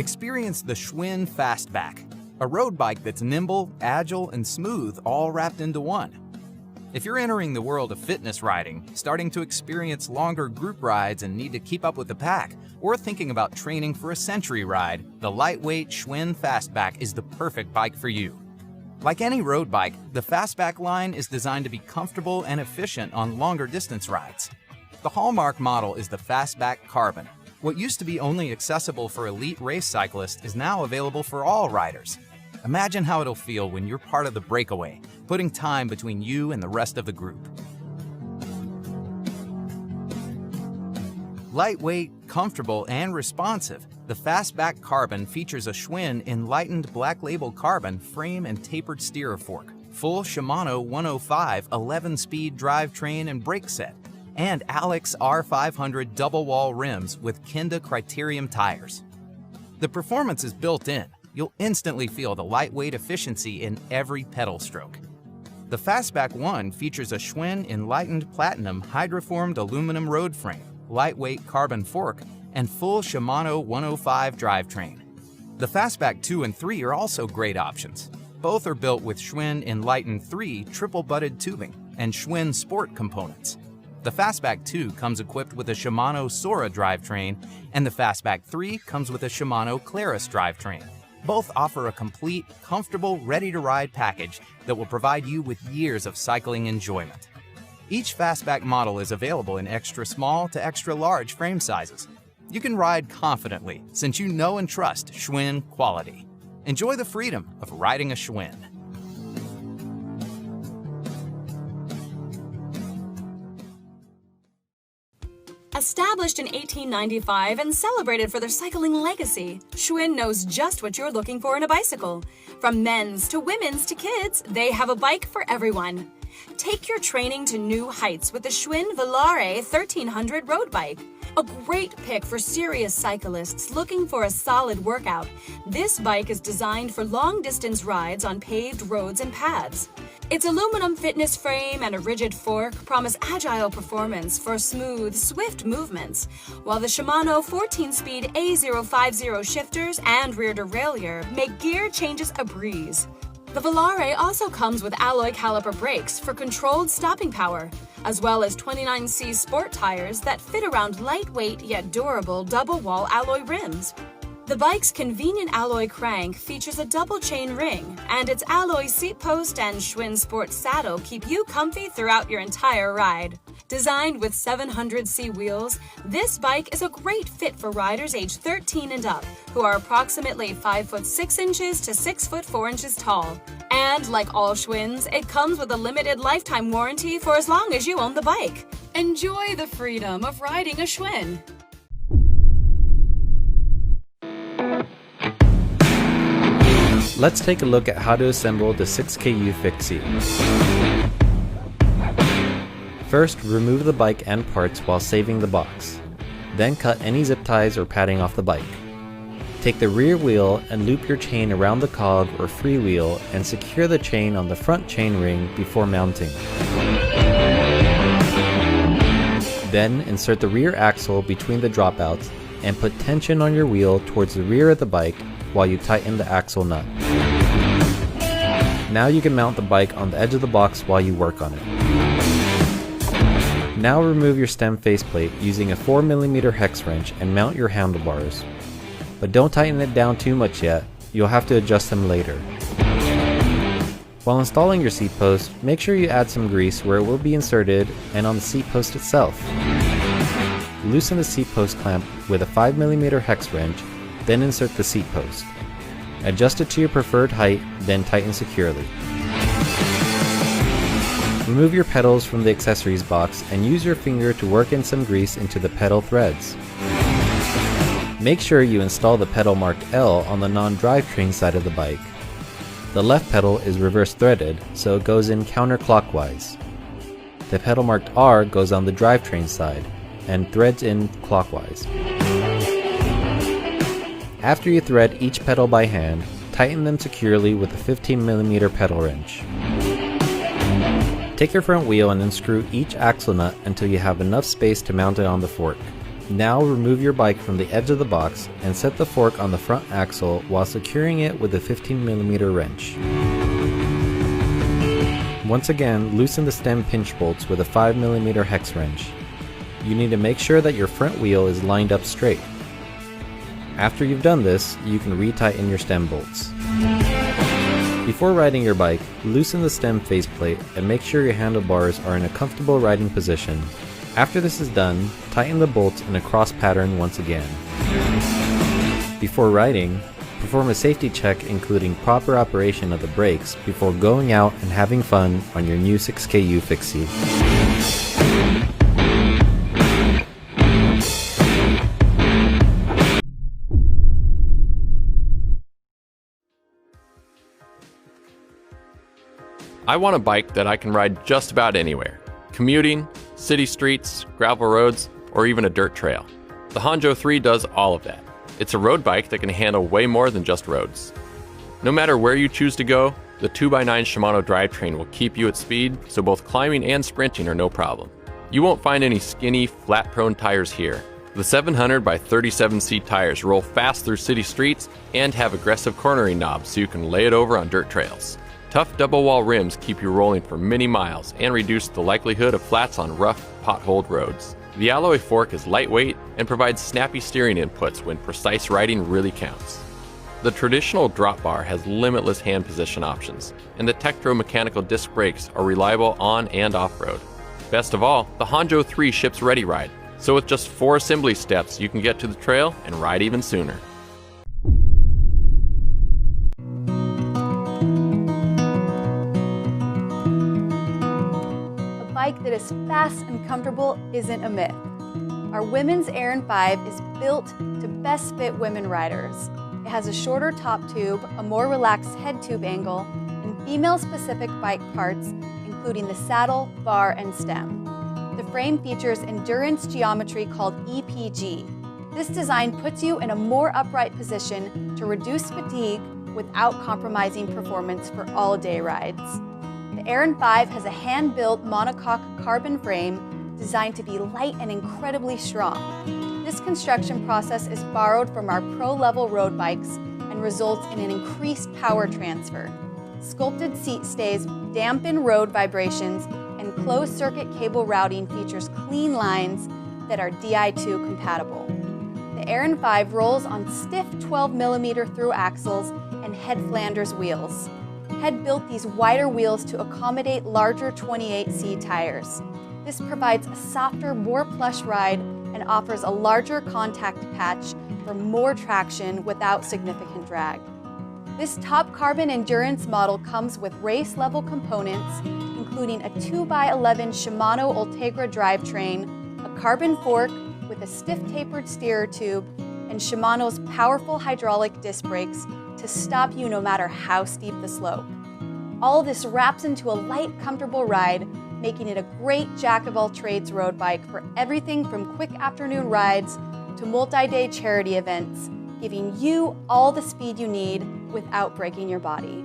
Experience the Schwinn Fastback, a road bike that's nimble, agile, and smooth all wrapped into one. If you're entering the world of fitness riding, starting to experience longer group rides and need to keep up with the pack, or thinking about training for a century ride, the lightweight Schwinn Fastback is the perfect bike for you. Like any road bike, the Fastback line is designed to be comfortable and efficient on longer distance rides. The hallmark model is the Fastback Carbon. What used to be only accessible for elite race cyclists is now available for all riders. Imagine how it'll feel when you're part of the breakaway, putting time between you and the rest of the group. Lightweight, comfortable, and responsive, the Fastback Carbon features a Schwinn enlightened Black Label carbon frame and tapered steerer fork, full Shimano 105 11-speed drivetrain and brake set, and Alex R500 double-wall rims with Kenda Criterium tires. The performance is built in. You'll instantly feel the lightweight efficiency in every pedal stroke. The Fastback 1 features a Schwinn Enlightened Platinum hydroformed aluminum road frame, lightweight carbon fork, and full Shimano 105 drivetrain. The Fastback 2 and 3 are also great options. Both are built with Schwinn Enlightened 3 triple-butted tubing and Schwinn Sport components. The Fastback 2 comes equipped with a Shimano Sora drivetrain, and the Fastback 3 comes with a Shimano Claris drivetrain. Both offer a complete, comfortable, ready-to-ride package that will provide you with years of cycling enjoyment. Each Fastback model is available in extra small to extra large frame sizes. You can ride confidently since you know and trust Schwinn quality. Enjoy the freedom of riding a Schwinn. Established in 1895 and celebrated for their cycling legacy, Schwinn knows just what you're looking for in a bicycle. From men's to women's to kids, they have a bike for everyone. Take your training to new heights with the Schwinn Volare 1300 road bike. A great pick for serious cyclists looking for a solid workout. This bike is designed for long-distance rides on paved roads and paths. Its aluminum fitness frame and a rigid fork promise agile performance for smooth, swift movements, while the Shimano 14-speed A050 shifters and rear derailleur make gear changes a breeze. The Volare also comes with alloy caliper brakes for controlled stopping power, as well as 29C sport tires that fit around lightweight yet durable double-wall alloy rims. The bike's convenient alloy crank features a double chain ring, and its alloy seat post and Schwinn Sport saddle keep you comfy throughout your entire ride. Designed with 700C wheels, this bike is a great fit for riders age 13 and up, who are approximately 5 foot 6 inches to 6 foot 4 inches tall. And like all Schwinns, it comes with a limited lifetime warranty for as long as you own the bike. Enjoy the freedom of riding a Schwinn. Let's take a look at how to assemble the 6KU Fixie. First, remove the bike and parts while saving the box. Then cut any zip ties or padding off the bike. Take the rear wheel and loop your chain around the cog or freewheel and secure the chain on the front chain ring before mounting. Then insert the rear axle between the dropouts and put tension on your wheel towards the rear of the bike while you tighten the axle nut. Now you can mount the bike on the edge of the box while you work on it. Now remove your stem faceplate using a 4mm hex wrench and mount your handlebars. But don't tighten it down too much yet, you'll have to adjust them later. While installing your seat post, make sure you add some grease where it will be inserted and on the seat post itself. Loosen the seat post clamp with a 5mm hex wrench, then insert the seat post. Adjust it to your preferred height, then tighten securely. Remove your pedals from the accessories box and use your finger to work in some grease into the pedal threads. Make sure you install the pedal marked L on the non-drivetrain side of the bike. The left pedal is reverse threaded, so it goes in counterclockwise. The pedal marked R goes on the drivetrain side and threads in clockwise. After you thread each pedal by hand, tighten them securely with a 15mm pedal wrench. Take your front wheel and unscrew each axle nut until you have enough space to mount it on the fork. Now remove your bike from the edge of the box and set the fork on the front axle while securing it with a 15mm wrench. Once again, loosen the stem pinch bolts with a 5mm hex wrench. You need to make sure that your front wheel is lined up straight. After you've done this, you can retighten your stem bolts. Before riding your bike, loosen the stem faceplate and make sure your handlebars are in a comfortable riding position. After this is done, tighten the bolts in a cross pattern once again. Before riding, perform a safety check including proper operation of the brakes before going out and having fun on your new 6KU Fixie. I want a bike that I can ride just about anywhere. Commuting, city streets, gravel roads, or even a dirt trail. The Haanjo 3 does all of that. It's a road bike that can handle way more than just roads. No matter where you choose to go, the 2x9 Shimano drivetrain will keep you at speed, so both climbing and sprinting are no problem. You won't find any skinny, flat-prone tires here. The 700x37C tires roll fast through city streets and have aggressive cornering knobs so you can lay it over on dirt trails. Tough double-wall rims keep you rolling for many miles and reduce the likelihood of flats on rough, potholed roads. The alloy fork is lightweight and provides snappy steering inputs when precise riding really counts. The traditional drop bar has limitless hand position options, and the Tektro mechanical disc brakes are reliable on and off-road. Best of all, the Haanjo 3 ships ReadyRide, so with just 4 assembly steps you can get to the trail and ride even sooner. Bike that is fast and comfortable isn't a myth. Our women's Airen 5 is built to best fit women riders. It has a shorter top tube, a more relaxed head tube angle, and female-specific bike parts, including the saddle, bar, and stem. The frame features endurance geometry called EPG. This design puts you in a more upright position to reduce fatigue without compromising performance for all-day rides. The Airen 5 has a hand-built monocoque carbon frame designed to be light and incredibly strong. This construction process is borrowed from our pro-level road bikes and results in an increased power transfer. Sculpted seat stays dampen road vibrations, and closed-circuit cable routing features clean lines that are Di2 compatible. The Airen 5 rolls on stiff 12mm through axles and head Flanders wheels. Head built these wider wheels to accommodate larger 28C tires. This provides a softer, more plush ride and offers a larger contact patch for more traction without significant drag. This top carbon endurance model comes with race-level components, including a 2x11 Shimano Ultegra drivetrain, a carbon fork with a stiff tapered steerer tube, and Shimano's powerful hydraulic disc brakes to stop you no matter how steep the slope. All this wraps into a light, comfortable ride, making it a great jack-of-all-trades road bike for everything from quick afternoon rides to multi-day charity events, giving you all the speed you need without breaking your body.